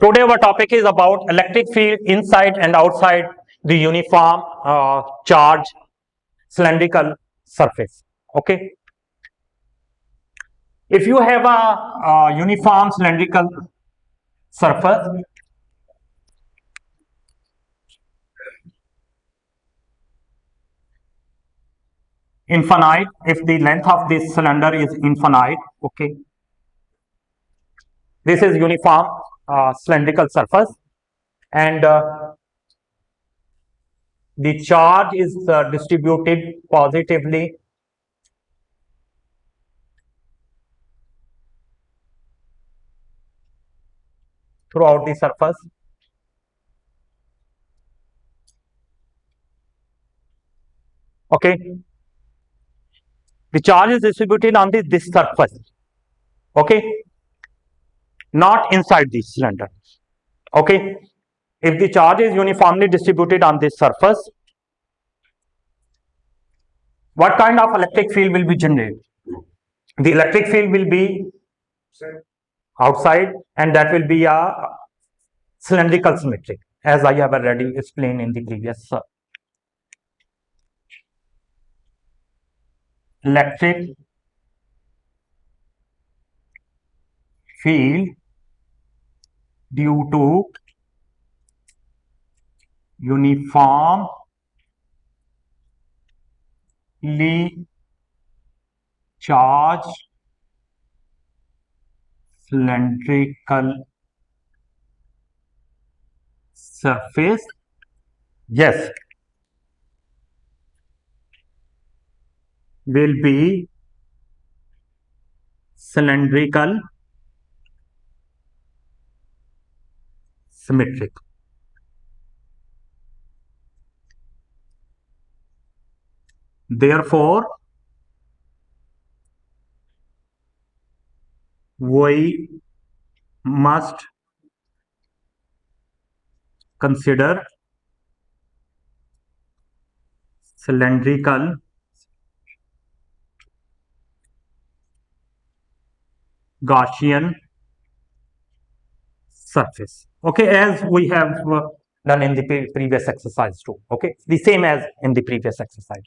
Today our topic is about electric field inside and outside the uniform charge cylindrical surface. Okay. If you have a uniform cylindrical surface, infinite, if the length of this cylinder is infinite, okay, this is uniform cylindrical surface, and the charge is distributed positively throughout the surface. Okay, the charge is distributed on this surface. Okay, not inside the cylinder. Okay, if the charge is uniformly distributed on this surface, what kind of electric field will be generated? The electric field will be outside, and that will be a cylindrical symmetric, as I have already explained in the previous electric field due to uniformly charged cylindrical surface, yes, will be cylindrical symmetric. Therefore, we must consider cylindrical Gaussian surface. Okay, as we have done in the previous exercise too. Okay, the same as in the previous exercise.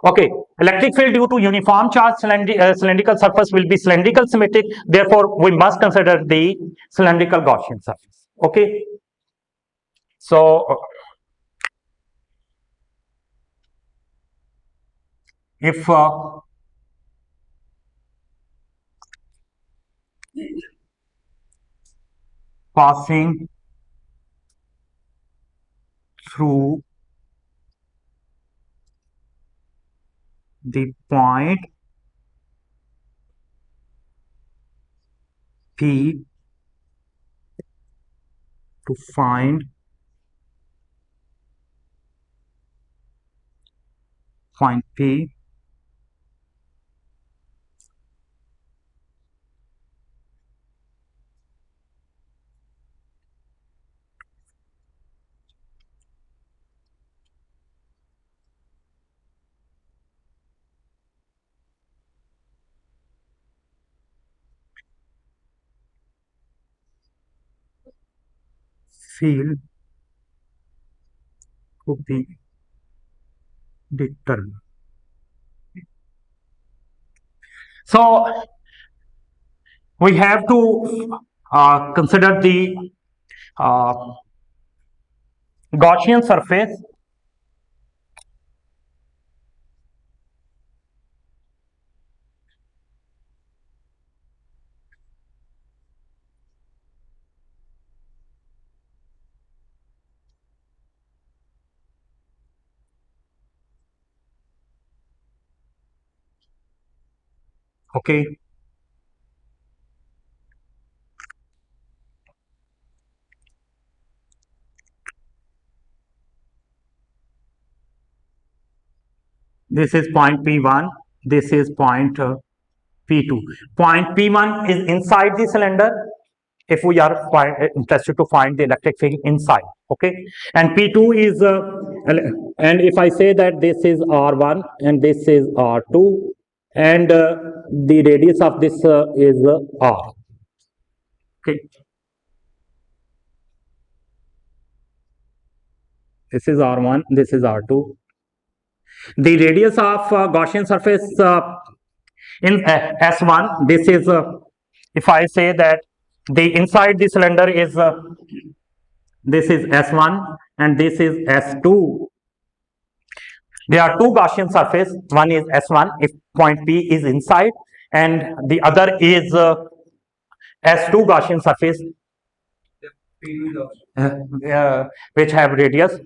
Okay, electric field due to uniform charge cylindrical surface will be cylindrical symmetric. Therefore, we must consider the cylindrical Gaussian surface. Okay, so if passing through the point P to find P, field to be determined. So we have to consider the Gaussian surface okay. This is point P1, this is point P2. Point P1 is inside the cylinder if we are interested to find the electric field inside, okay, and P2 is and if I say that this is R1 and this is R2 and the radius of this is R, okay. This is R1, this is R2. The radius of Gaussian surface in S1, this is, if I say that the inside the cylinder is, this is S1 and this is S2. There are two Gaussian surface, one is S1 if point P is inside, and the other is S2 Gaussian surface which have radius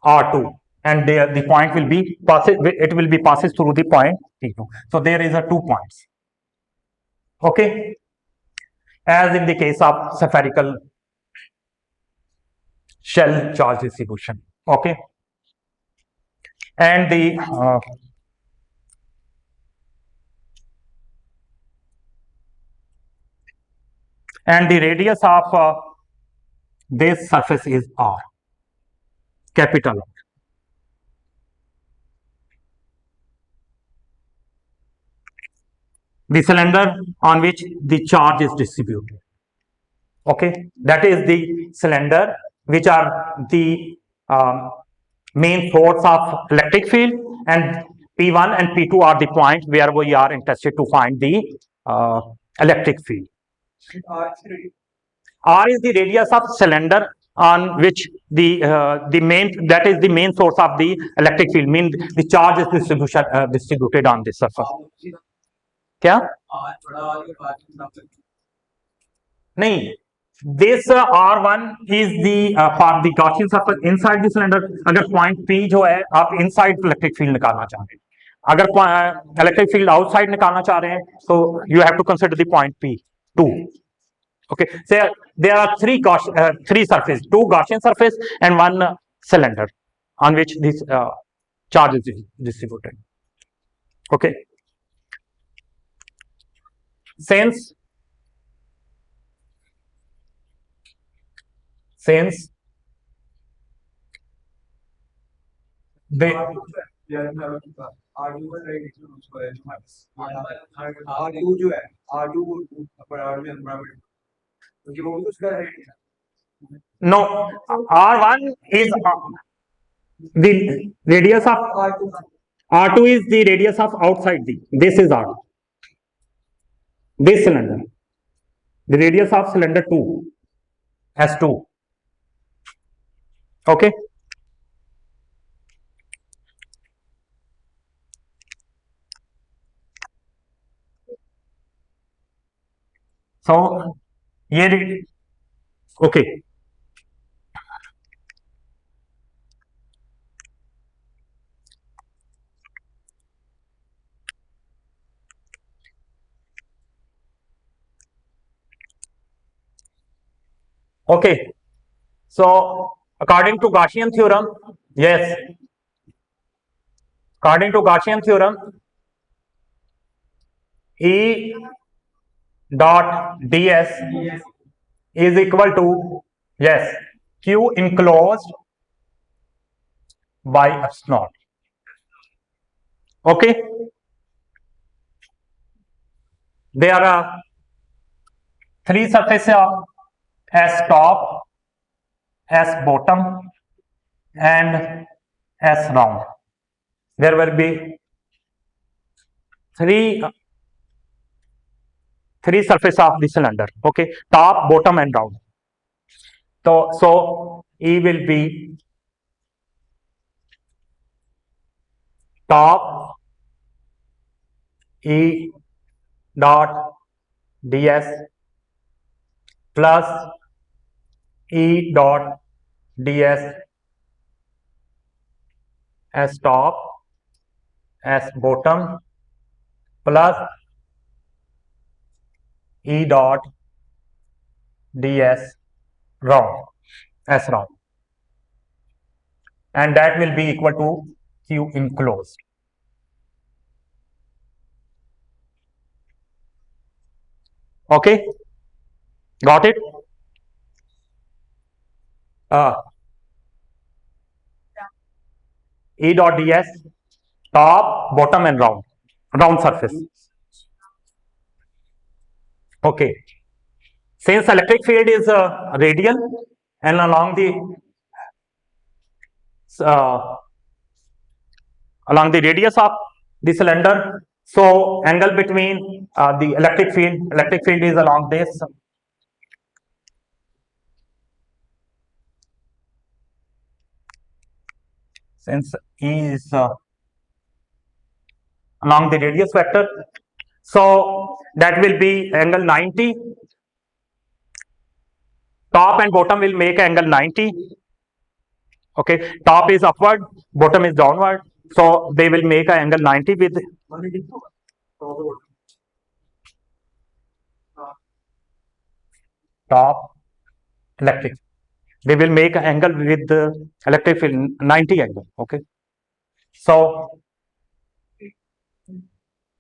R2, and the point will be passes through the point P2. So there is a 2 points. Okay, as in the case of spherical shell charge distribution. Okay, and the radius of this surface is R, capital R. The cylinder on which the charge is distributed. Okay, that is the cylinder which are the main source of electric field, and P1 and P2 are the points where we are interested to find the electric field. R is the radius of cylinder on which the main source of the electric field, means the charge is distributed on this surface. क्या नहीं, this R1 is the for the Gaussian surface inside the cylinder. अगर point P जो है आप inside electric field निकालना चाह रहे हैं, अगर electric field outside निकालना चाह रहे हैं, so you have to consider the point P2. Okay, so there are three surfaces, two Gaussian surface and one cylinder on which this charge is distributed. Okay, since they no, R1 is the radius of R2 is the radius of outside this is R, this cylinder, the radius of cylinder 2 S2. Okay, so ये okay, okay, so according to Gaussian theorem, yes, according to Gaussian theorem, E dot ds is equal to, yes, Q enclosed by epsilon. Okay, there are three surfaces of S top, S bottom and S round. There will be three surfaces of the cylinder. Okay, top, bottom and round. So E will be top E dot ds plus E dot ds S top S bottom plus E dot ds round S round, and that will be equal to Q enclosed. Okay, got it? E dot ds top, bottom and round surface. Okay, since electric field is radial and along the along the radius of the cylinder. So angle between the electric field is along this. Since E is along the radius vector, so that will be angle 90. Top and bottom will make angle 90. Okay, top is upward, bottom is downward, so they will make an angle 90 with top electric. They will make an angle with the electric field 90 angle. Okay, so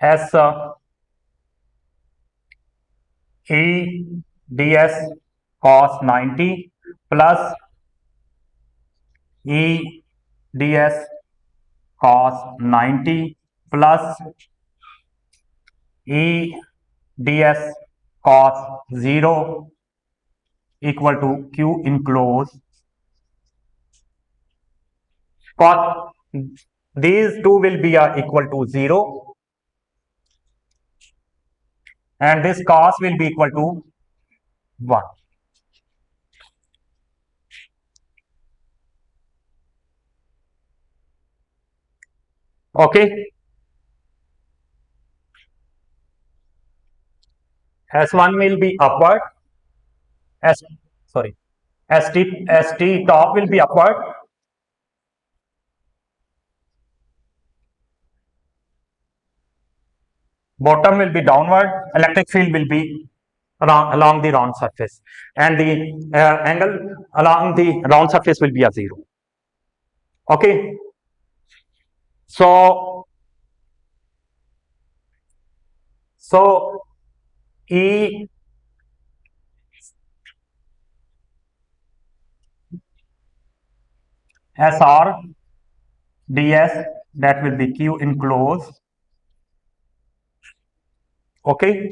as E ds cos 90 plus E ds cos 90 plus E ds cos 0 equal to Q enclosed. Cos these two will be equal to 0 and this cos will be equal to 1. Okay, S1 will be upward, ST top will be upward, bottom will be downward, electric field will be along the round surface, and the angle along the round surface will be a 0. Okay, so E SR ds, that will be Q enclosed. Okay,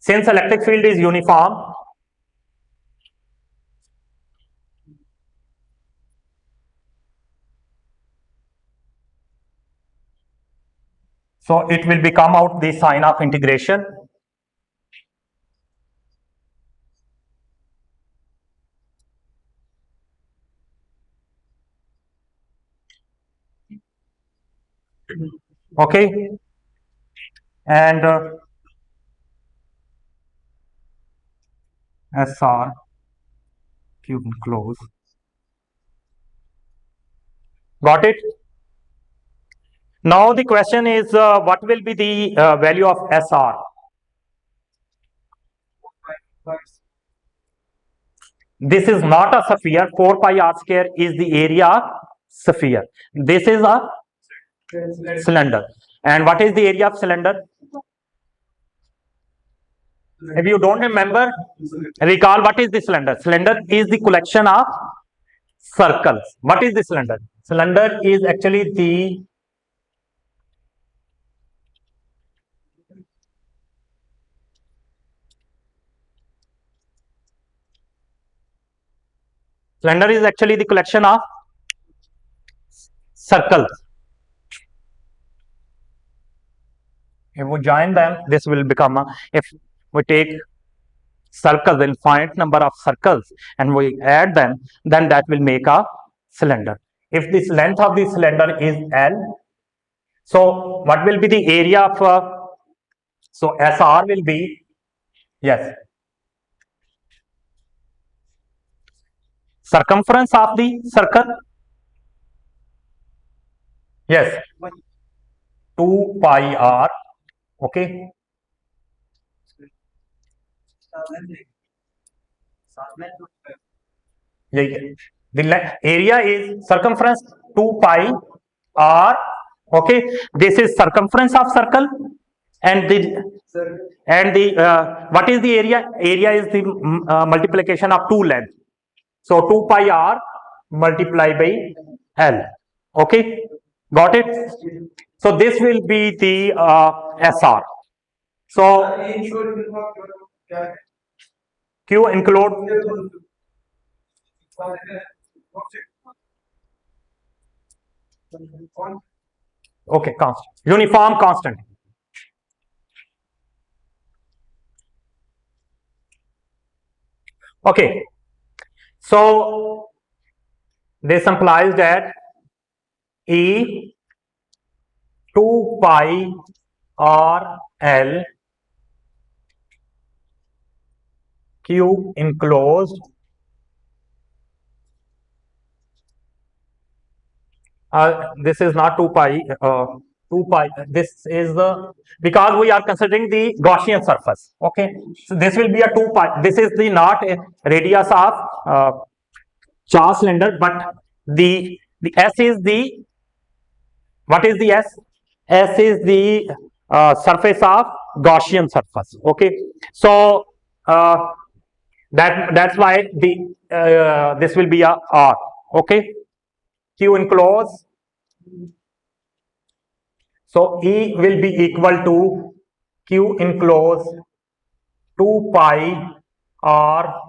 since electric field is uniform, so it will become out the sign of integration. Okay, and SR Q enclosed. Got it? Now the question is, what will be the value of SR? This is not a sphere. 4 pi r square is the area of sphere. This is a cylinder. And what is the area of cylinder? If you don't remember, recall what is the cylinder. Cylinder is the collection of circles. What is the cylinder? Cylinder is actually the collection of circles. If we join them, this will become if we take circles, infinite number of circles, and we add them, then that will make a cylinder. If this length of the cylinder is L, so what will be the area of so SR will be, yes, circumference of the circle, yes, 2 pi r. Okay, the area is circumference 2 pi r. Okay, this is circumference of circle, and the what is the area? Area is the multiplication of two lengths. So 2 pi r multiplied by L. Okay, got it? So this will be the SR. So Q include Okay, constant. Uniform constant. Okay, so this implies that E 2 pi r L Q enclosed this is not 2 pi 2 pi this is the because we are considering the Gaussian surface. Okay, so this will be a 2 pi, this is the not radius of charge cylinder, but the S is the, what is the S? S is the surface of Gaussian surface. Okay, so uh, that's why the this will be a R. Okay, Q enclosed. So E will be equal to Q enclosed 2 pi R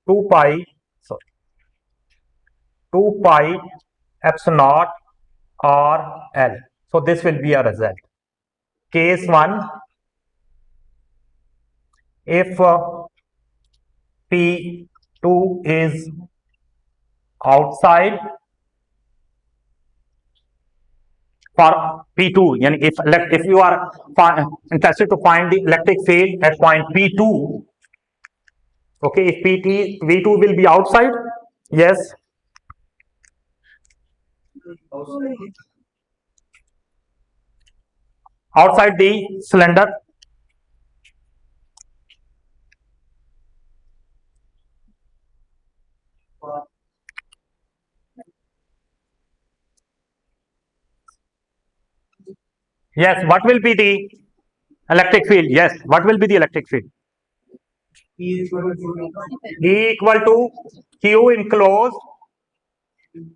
2 pi, sorry, 2 pi epsilon naught R L. So this will be a result. Case 1, if P2 is outside, for P2, if you are interested to find the electric field at point P2, okay, if V2 will be outside, yes, outside the cylinder, yes, what will be the electric field? Yes, what will be the electric field? E equal to Q enclosed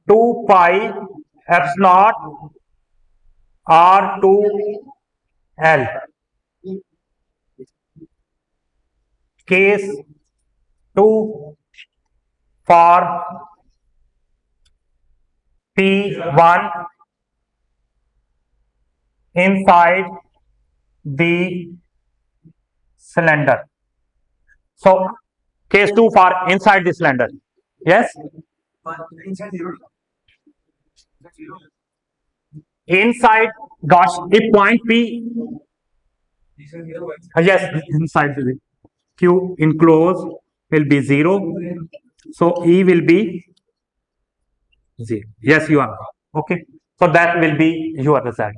2 pi epsilon naught R2 L. Case 2 for P1 inside the cylinder. So case 2 for inside the cylinder. Yes? Inside, gosh, if point P, yes, inside the Q enclosed will be 0. So E will be 0. Yes, you are. Okay. So that will be your result.